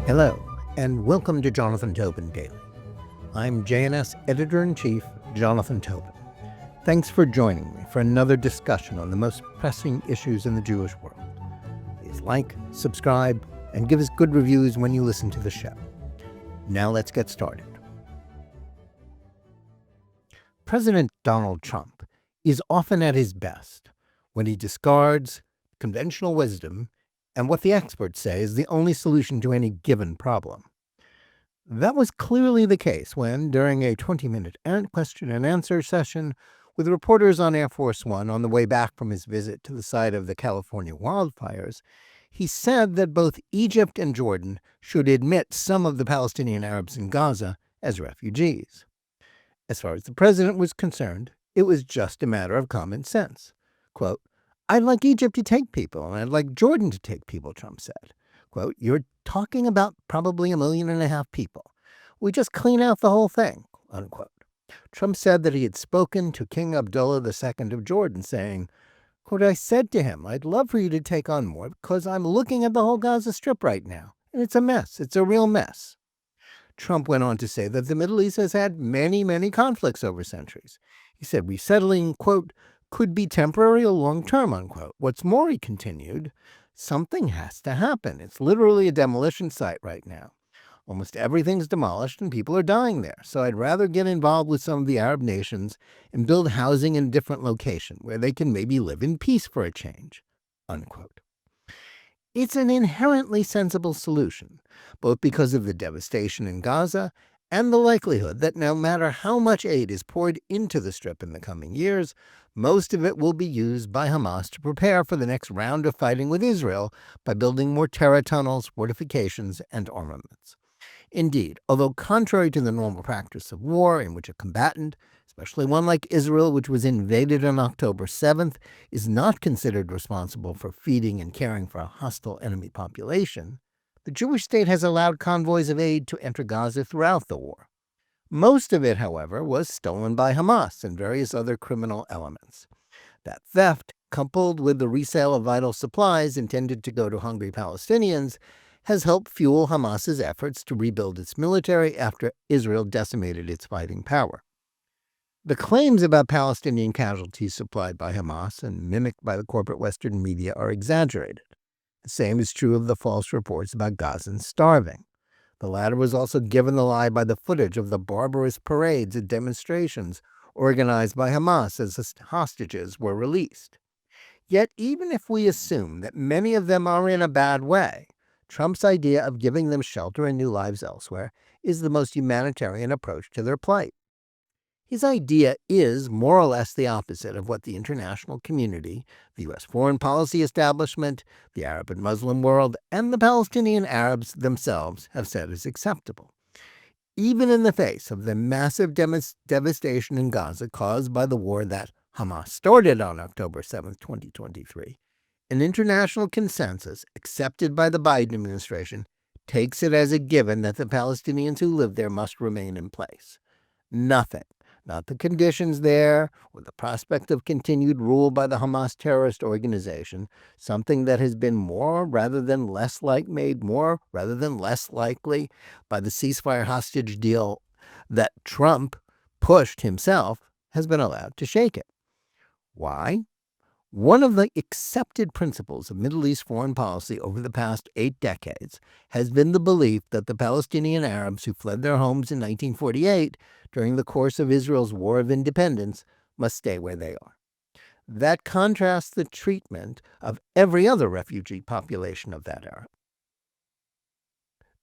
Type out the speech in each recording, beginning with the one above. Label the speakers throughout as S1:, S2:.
S1: Hello, and welcome to Jonathan Tobin Daily. I'm JNS Editor-in-Chief Jonathan Tobin. Thanks for joining me for another discussion on the most pressing issues in the Jewish world. Please like, subscribe, and give us good reviews when you listen to the show. Now let's get started. President Donald Trump is often at his best when he discards conventional wisdom and what the experts say is the only solution to any given problem. That was clearly the case when, during a 20-minute question and answer session with reporters on Air Force One on the way back from his visit to the site of the California wildfires, he said that both Egypt and Jordan should admit some of the Palestinian Arabs in Gaza as refugees. As far as the president was concerned, it was just a matter of common sense. Quote, "I'd like Egypt to take people, and I'd like Jordan to take people," Trump said. Quote, "You're talking about probably 1.5 million people. We just clean out the whole thing," unquote. Trump said that he had spoken to King Abdullah II of Jordan, saying, quote, "I said to him, I'd love for you to take on more because I'm looking at the whole Gaza Strip right now, and it's a mess. It's a real mess." Trump went on to say that the Middle East has had many conflicts over centuries. He said resettling, quote, "could be temporary or long-term," unquote. What's more, he continued, something has to happen. It's literally a demolition site right now. Almost everything's demolished and people are dying there. So I'd rather get involved with some of the Arab nations and build housing in a different location where they can maybe live in peace for a change, unquote. It's an inherently sensible solution, both because of the devastation in Gaza and the likelihood that no matter how much aid is poured into the Strip in the coming years, most of it will be used by Hamas to prepare for the next round of fighting with Israel by building more terror tunnels, fortifications, and armaments. Indeed, although contrary to the normal practice of war in which a combatant, especially one like Israel, which was invaded on October 7th, is not considered responsible for feeding and caring for a hostile enemy population, the Jewish state has allowed convoys of aid to enter Gaza throughout the war. Most of it, however, was stolen by Hamas and various other criminal elements. That theft, coupled with the resale of vital supplies intended to go to hungry Palestinians, has helped fuel Hamas's efforts to rebuild its military after Israel decimated its fighting power. The claims about Palestinian casualties supplied by Hamas and mimicked by the corporate Western media are exaggerated. The same is true of the false reports about Gazans starving. The latter was also given the lie by the footage of the barbarous parades and demonstrations organized by Hamas as hostages were released. Yet even if we assume that many of them are in a bad way, Trump's idea of giving them shelter and new lives elsewhere is the most humanitarian approach to their plight. His idea is more or less the opposite of what the international community, the U.S. foreign policy establishment, the Arab and Muslim world, and the Palestinian Arabs themselves have said is acceptable. Even in the face of the massive devastation in Gaza caused by the war that Hamas started on October 7, 2023, an international consensus accepted by the Biden administration takes it as a given that the Palestinians who live there must remain in place. Nothing, not the conditions there or the prospect of continued rule by the Hamas terrorist organization, something that has been made more rather than less likely by the ceasefire hostage deal that Trump pushed himself, has been allowed to shake it. Why? One of the accepted principles of Middle East foreign policy over the past 8 decades has been the belief that the Palestinian Arabs who fled their homes in 1948 during the course of Israel's War of Independence must stay where they are. That contrasts the treatment of every other refugee population of that era.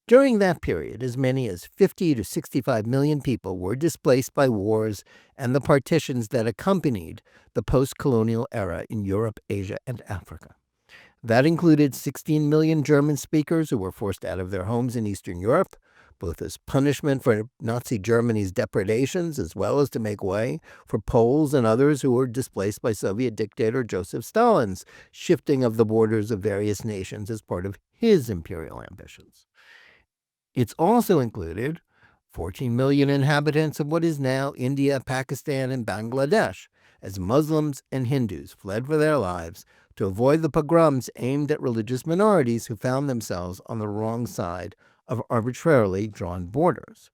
S1: During that period, as many as 50 to 65 million people were displaced by wars and the partitions that accompanied the post-colonial era in Europe, Asia, and Africa. That included 16 million German speakers who were forced out of their homes in Eastern Europe, both as punishment for Nazi Germany's depredations as well as to make way for Poles and others who were displaced by Soviet dictator Joseph Stalin's shifting of the borders of various nations as part of his imperial ambitions. It's also included 14 million inhabitants of what is now India, Pakistan, and Bangladesh, as Muslims and Hindus fled for their lives to avoid the pogroms aimed at religious minorities who found themselves on the wrong side of arbitrarily drawn borders.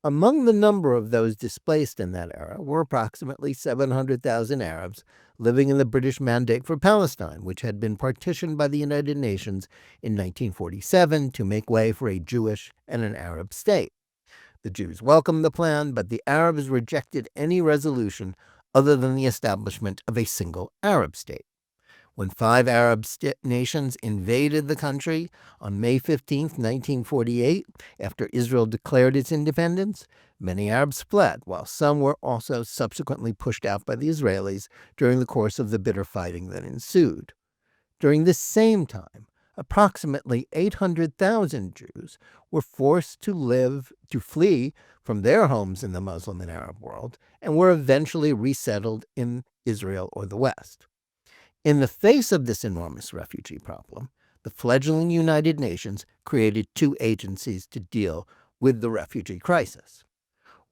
S1: Among the number of those displaced in that era were approximately 700,000 Arabs living in the British Mandate for Palestine, which had been partitioned by the United Nations in 1947 to make way for a Jewish and an Arab state. The Jews welcomed the plan, but the Arabs rejected any resolution other than the establishment of a single Arab state. When 5 Arab nations invaded the country on May 15, 1948, after Israel declared its independence, many Arabs fled, while some were also subsequently pushed out by the Israelis during the course of the bitter fighting that ensued. During this same time, approximately 800,000 Jews were forced to flee from their homes in the Muslim and Arab world, and were eventually resettled in Israel or the West. In the face of this enormous refugee problem, the fledgling United Nations created 2 agencies to deal with the refugee crisis.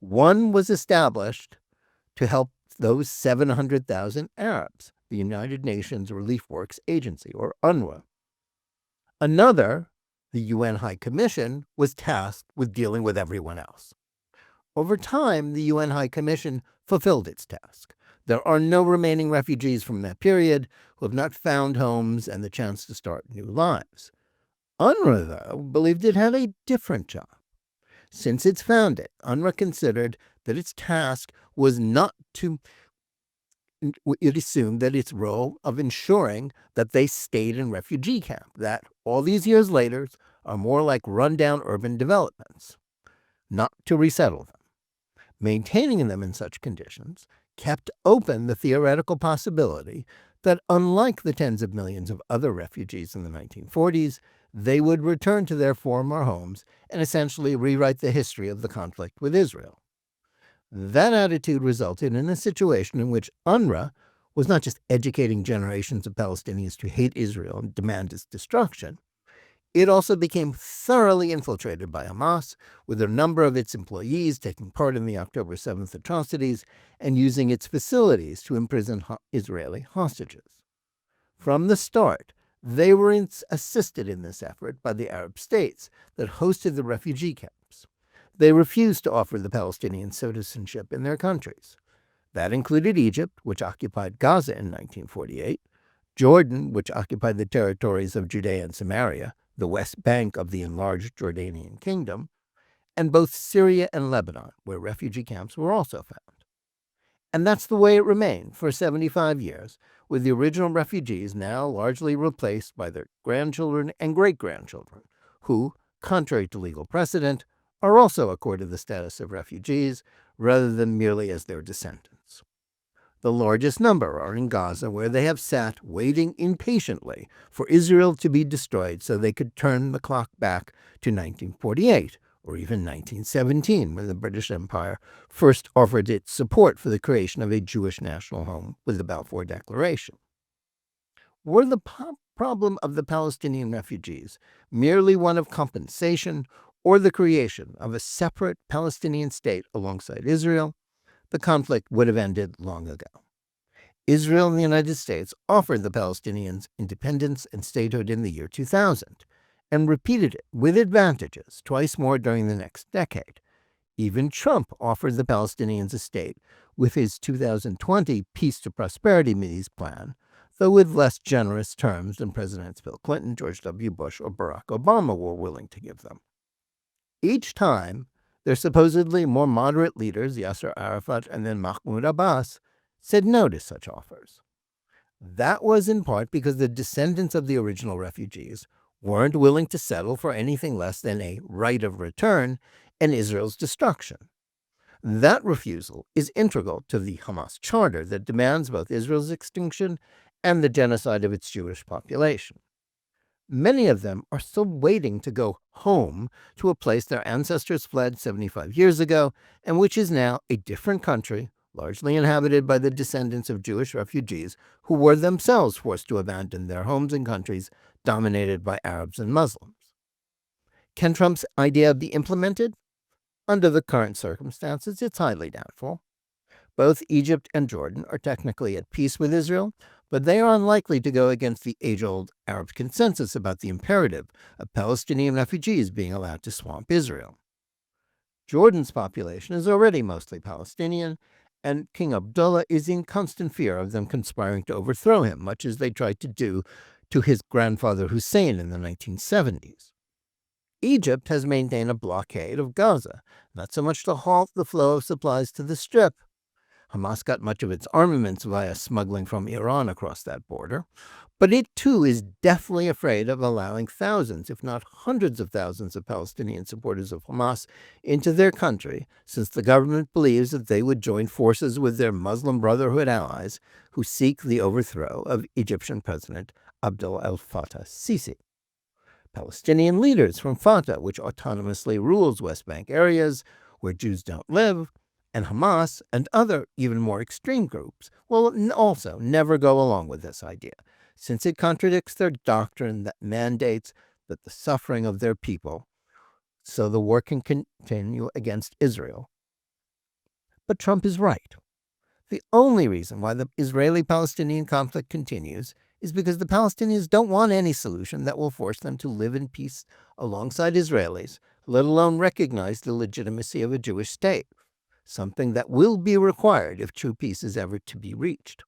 S1: One was established to help those 700,000 Arabs, the United Nations Relief Works Agency, or UNRWA. Another, the UN High Commission, was tasked with dealing with everyone else. Over time, the UN High Commission fulfilled its task. There are no remaining refugees from that period who have not found homes and the chance to start new lives. UNRWA, though, believed it had a different job. Since its founding, UNRWA considered that its task was not to it assumed that its role of ensuring that they stayed in refugee camp, that all these years later are more like rundown urban developments, not to resettle them. Maintaining them in such conditions kept open the theoretical possibility that, unlike the tens of millions of other refugees in the 1940s, they would return to their former homes and essentially rewrite the history of the conflict with Israel. That attitude resulted in a situation in which UNRWA was not just educating generations of Palestinians to hate Israel and demand its destruction. It also became thoroughly infiltrated by Hamas, with a number of its employees taking part in the October 7th atrocities and using its facilities to imprison Israeli hostages. From the start, they were assisted in this effort by the Arab states that hosted the refugee camps. They refused to offer the Palestinians citizenship in their countries. That included Egypt, which occupied Gaza in 1948, Jordan, which occupied the territories of Judea and Samaria, the West Bank of the enlarged Jordanian kingdom, and both Syria and Lebanon, where refugee camps were also found. And that's the way it remained for 75 years, with the original refugees now largely replaced by their grandchildren and great-grandchildren, who, contrary to legal precedent, are also accorded the status of refugees rather than merely as their descendants. The largest number are in Gaza, where they have sat waiting impatiently for Israel to be destroyed so they could turn the clock back to 1948 or even 1917, when the British Empire first offered its support for the creation of a Jewish national home with the Balfour Declaration. Were the problem of the Palestinian refugees merely one of compensation or the creation of a separate Palestinian state alongside Israel, the conflict would have ended long ago. Israel and the United States offered the Palestinians independence and statehood in the year 2000, and repeated it with advantages twice more during the next decade. Even Trump offered the Palestinians a state with his 2020 Peace to Prosperity plan, though with less generous terms than Presidents Bill Clinton, George W. Bush, or Barack Obama were willing to give them. Each time, their supposedly more moderate leaders, Yasser Arafat and then Mahmoud Abbas, said no to such offers. That was in part because the descendants of the original refugees weren't willing to settle for anything less than a right of return and Israel's destruction. That refusal is integral to the Hamas charter that demands both Israel's extinction and the genocide of its Jewish population. Many of them are still waiting to go home to a place their ancestors fled 75 years ago, and which is now a different country, largely inhabited by the descendants of Jewish refugees who were themselves forced to abandon their homes in countries dominated by Arabs and Muslims. Can Trump's idea be implemented? Under the current circumstances, it's highly doubtful. Both Egypt and Jordan are technically at peace with Israel, but they are unlikely to go against the age-old Arab consensus about the imperative of Palestinian refugees being allowed to swamp Israel. Jordan's population is already mostly Palestinian, and King Abdullah is in constant fear of them conspiring to overthrow him, much as they tried to do to his grandfather Hussein in the 1970s. Egypt has maintained a blockade of Gaza, not so much to halt the flow of supplies to the Strip. Hamas got much of its armaments via smuggling from Iran across that border, but it too is deathly afraid of allowing thousands, if not hundreds of thousands of Palestinian supporters of Hamas into their country, since the government believes that they would join forces with their Muslim Brotherhood allies who seek the overthrow of Egyptian President Abdel Fattah Sisi. Palestinian leaders from Fatah, which autonomously rules West Bank areas where Jews don't live, and Hamas and other even more extreme groups will also never go along with this idea, since it contradicts their doctrine that mandates that the suffering of their people so the war can continue against Israel. But Trump is right. The only reason why the Israeli-Palestinian conflict continues is because the Palestinians don't want any solution that will force them to live in peace alongside Israelis, let alone recognize the legitimacy of a Jewish state, something that will be required if true peace is ever to be reached.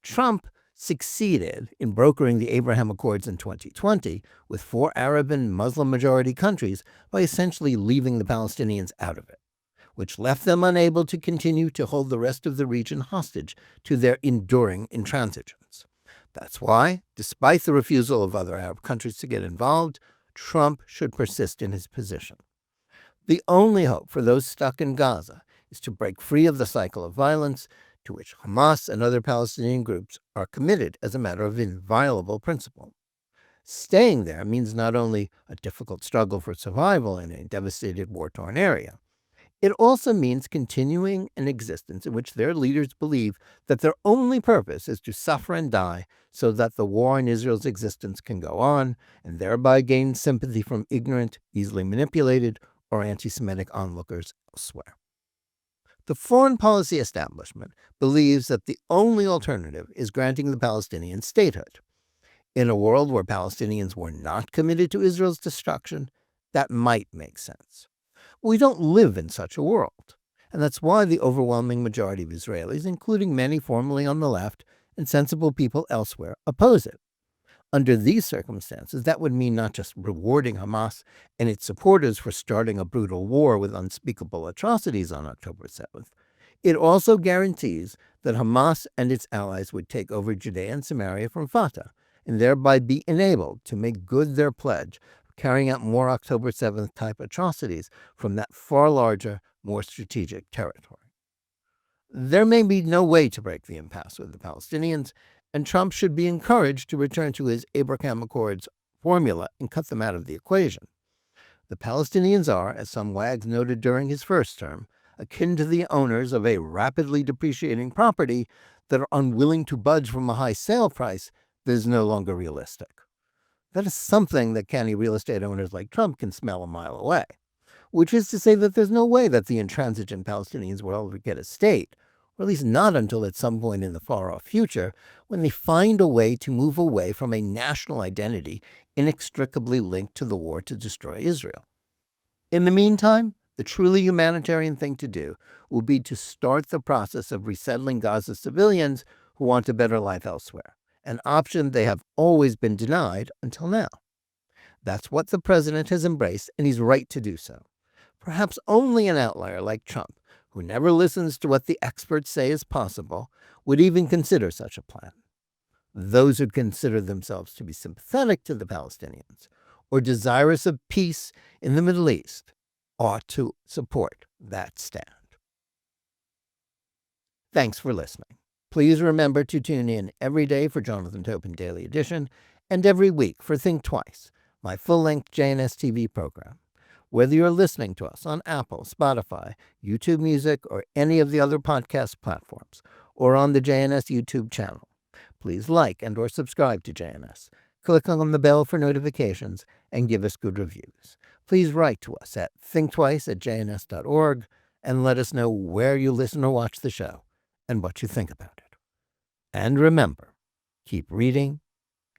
S1: Trump succeeded in brokering the Abraham Accords in 2020 with 4 Arab and Muslim-majority countries by essentially leaving the Palestinians out of it, which left them unable to continue to hold the rest of the region hostage to their enduring intransigence. That's why, despite the refusal of other Arab countries to get involved, Trump should persist in his position. The only hope for those stuck in Gaza is to break free of the cycle of violence to which Hamas and other Palestinian groups are committed as a matter of inviolable principle. Staying there means not only a difficult struggle for survival in a devastated, war-torn area, it also means continuing an existence in which their leaders believe that their only purpose is to suffer and die so that the war in Israel's existence can go on, and thereby gain sympathy from ignorant, easily manipulated, or anti-Semitic onlookers elsewhere. The foreign policy establishment believes that the only alternative is granting the Palestinians statehood. In a world where Palestinians were not committed to Israel's destruction, that might make sense. We don't live in such a world, and that's why the overwhelming majority of Israelis, including many formerly on the left and sensible people elsewhere, oppose it. Under these circumstances, that would mean not just rewarding Hamas and its supporters for starting a brutal war with unspeakable atrocities on October 7th, it also guarantees that Hamas and its allies would take over Judea and Samaria from Fatah, and thereby be enabled to make good their pledge of carrying out more October 7th type atrocities from that far larger, more strategic territory. There may be no way to break the impasse with the Palestinians, and Trump should be encouraged to return to his Abraham Accords formula and cut them out of the equation. The Palestinians are, as some wags noted during his first term, akin to the owners of a rapidly depreciating property that are unwilling to budge from a high sale price that is no longer realistic. That is something that canny real estate owners like Trump can smell a mile away, which is to say that there's no way that the intransigent Palestinians will ever get a state, or at least not until at some point in the far-off future, when they find a way to move away from a national identity inextricably linked to the war to destroy Israel. In the meantime, the truly humanitarian thing to do will be to start the process of resettling Gaza civilians who want a better life elsewhere, an option they have always been denied until now. That's what the president has embraced, and he's right to do so. Perhaps only an outlier like Trump, who never listens to what the experts say is possible, would even consider such a plan. Those who consider themselves to be sympathetic to the Palestinians or desirous of peace in the Middle East ought to support that stand. Thanks for listening. Please remember to tune in every day for Jonathan Tobin Daily Edition and every week for Think Twice, my full-length JNS TV program. Whether you're listening to us on Apple, Spotify, YouTube Music, or any of the other podcast platforms, or on the JNS YouTube channel, please like and or subscribe to JNS. Click on the bell for notifications and give us good reviews. Please write to us at thinktwice@jns.org and let us know where you listen or watch the show and what you think about it. And remember, keep reading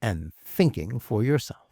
S1: and thinking for yourself.